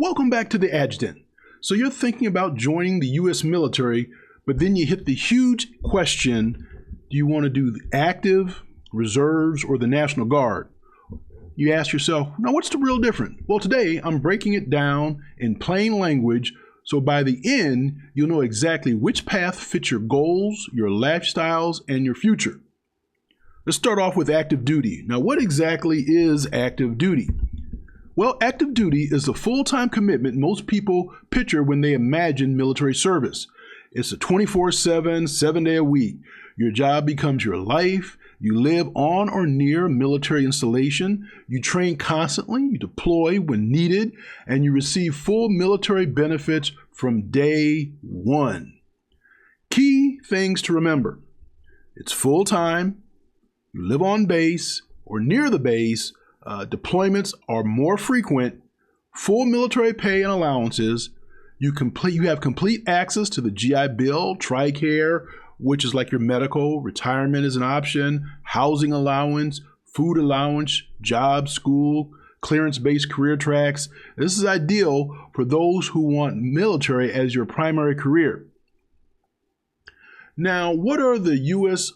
Welcome back to the Adjutant. So you're thinking about joining the U.S. military, but then you hit the huge question, do you want to do the active, reserves, or the National Guard? You ask yourself, now what's the real difference? Well, today I'm breaking it down in plain language, so by the end, you'll know exactly which path fits your goals, your lifestyles, and your future. Let's start off with active duty. Now, what exactly is active duty? Well, active duty is the full-time commitment most people picture when they imagine military service. It's a 24/7, 7-day-a-week. Your job becomes your life. You live on or near a military installation. You train constantly, you deploy when needed, and you receive full military benefits from day one. Key things to remember. It's full-time. You live on base or near the base. Deployments are more frequent, full military pay and allowances. You have complete access to the GI Bill, TRICARE, which is like your medical, retirement is an option, housing allowance, food allowance, job, school, clearance-based career tracks. This is ideal for those who want military as your primary career. Now, what is the U.S.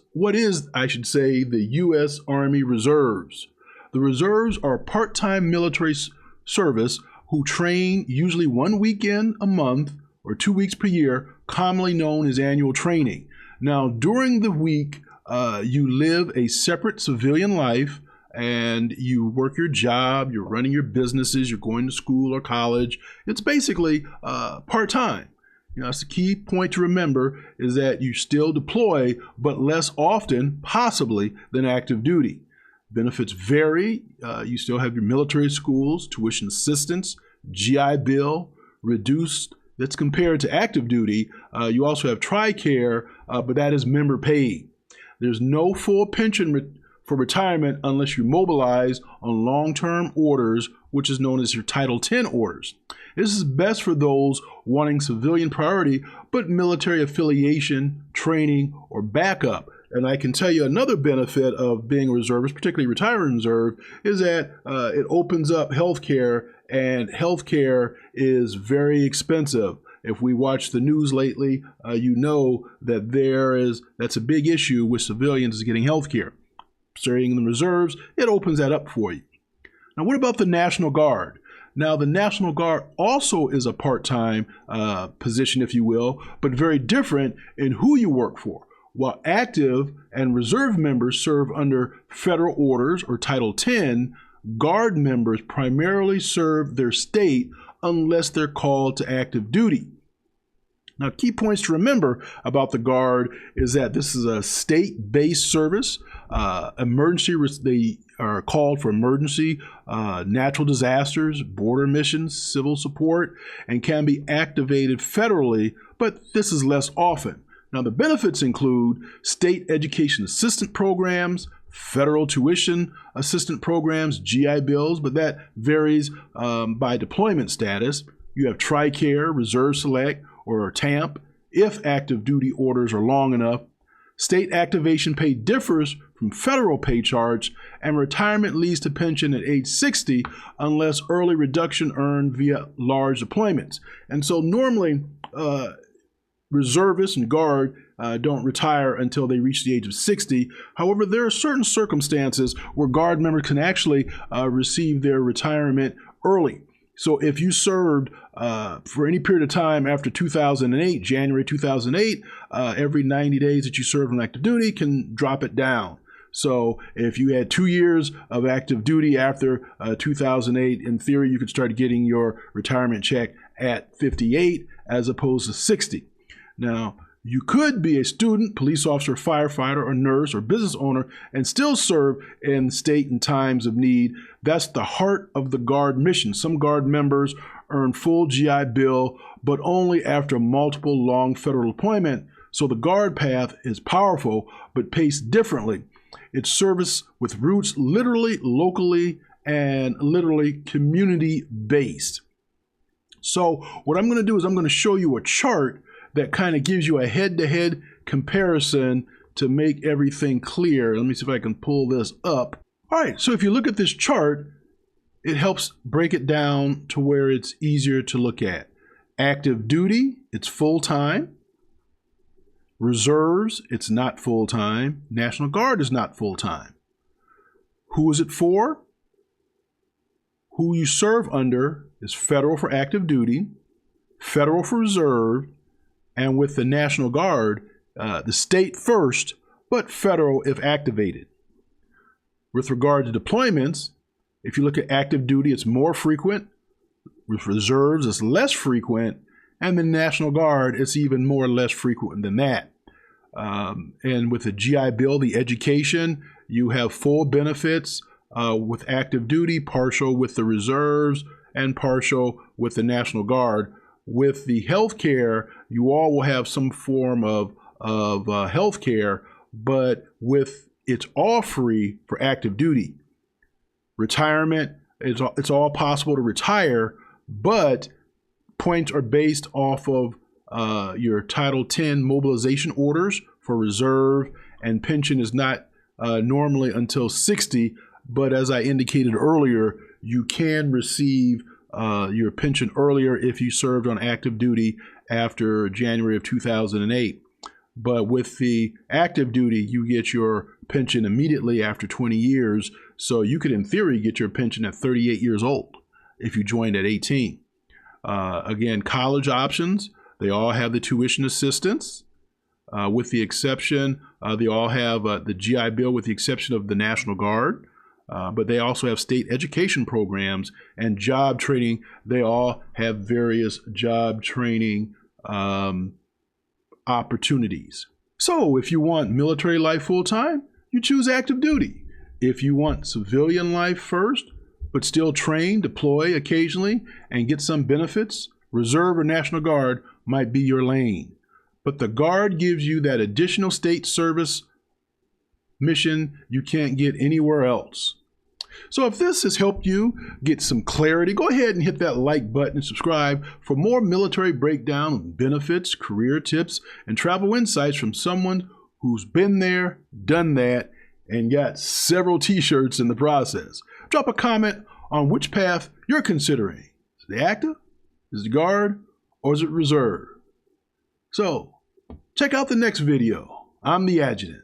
Army Reserves? The reserves are part-time military service who train usually 1 weekend a month or 2 weeks per year, commonly known as annual training. Now, during the week, you live a separate civilian life and you work your job, you're running your businesses, you're going to school or college. It's basically part-time. That's the key point to remember is that you still deploy, but less often, possibly, than active duty. Benefits vary. You still have your military schools, tuition assistance, GI Bill, reduced. That's compared to active duty. You also have TRICARE, but that is member paid. There's no full pension for retirement unless you mobilize on long-term orders, which is known as your Title 10 orders. This is best for those wanting civilian priority, but military affiliation, training, or backup. And I can tell you another benefit of being a reservist, particularly retiring reserve, is that it opens up healthcare, and healthcare is very expensive. If we watch the news lately, you know that that's a big issue with civilians is getting healthcare. Starting in the reserves, it opens that up for you. Now, what about the National Guard? Now, the National Guard also is a part-time position, if you will, but very different in who you work for. While active and reserve members serve under federal orders or Title 10, Guard members primarily serve their state unless they're called to active duty. Now, key points to remember about the Guard is that this is a state-based service. They are called for emergency, natural disasters, border missions, civil support, and can be activated federally, but this is less often. Now, the benefits include state education assistance programs, federal tuition assistance programs, GI Bills, but that varies by deployment status. You have TRICARE, Reserve Select, or TAMP, if active duty orders are long enough. State activation pay differs from federal pay charge, and retirement leads to pension at age 60 unless early reduction earned via large deployments. And so normally, reservists and Guard don't retire until they reach the age of 60. However, there are certain circumstances where Guard members can actually receive their retirement early. So if you served for any period of time after 2008, January 2008, every 90 days that you served on active duty can drop it down. So if you had 2 years of active duty after 2008, in theory, you could start getting your retirement check at 58 as opposed to 60. Now, you could be a student, police officer, firefighter, or nurse, or business owner and still serve in state in times of need. That's the heart of the Guard mission. Some Guard members earn full GI Bill, but only after multiple long federal deployment. So the Guard path is powerful, but paced differently. It's service with roots literally, locally, and literally community-based. So what I'm going to do is I'm going to show you a chart that kind of gives you a head-to-head comparison to make everything clear. Let me see if I can pull this up. All right, so if you look at this chart, it helps break it down to where it's easier to look at. Active duty, it's full-time. Reserves, it's not full-time. National Guard is not full-time. Who is it for? Who you serve under is federal for active duty, federal for reserve, and with the National Guard, the state first, but federal if activated. With regard to deployments, if you look at active duty, it's more frequent. With reserves, it's less frequent. And the National Guard, it's even more or less frequent than that. And with the GI Bill, the education, you have full benefits with active duty, partial with the reserves, and partial with the National Guard. With the health care, you all will have some form of health care, but it's all free for active duty. Retirement, it's all possible to retire, but points are based off of your Title 10 mobilization orders for reserve, and pension is not normally until 60, but as I indicated earlier, you can receive your pension earlier if you served on active duty after January of 2008. But with the active duty, you get your pension immediately after 20 years. So you could, in theory, get your pension at 38 years old if you joined at 18. Again, college options, they all have the tuition assistance. With the exception, they all have the GI Bill with the exception of the National Guard. But they also have state education programs and job training. They all have various job training opportunities. So if you want military life full-time, you choose active duty. If you want civilian life first, but still train, deploy occasionally, and get some benefits, Reserve or National Guard might be your lane. But the Guard gives you that additional state service mission you can't get anywhere else. So if this has helped you get some clarity, go ahead and hit that like button and subscribe for more military breakdown of benefits, career tips, and travel insights from someone who's been there, done that, and got several t-shirts in the process. Drop a comment on which path you're considering. Is it active? Is it Guard? Or is it Reserve? So check out the next video. I'm the Adjutant.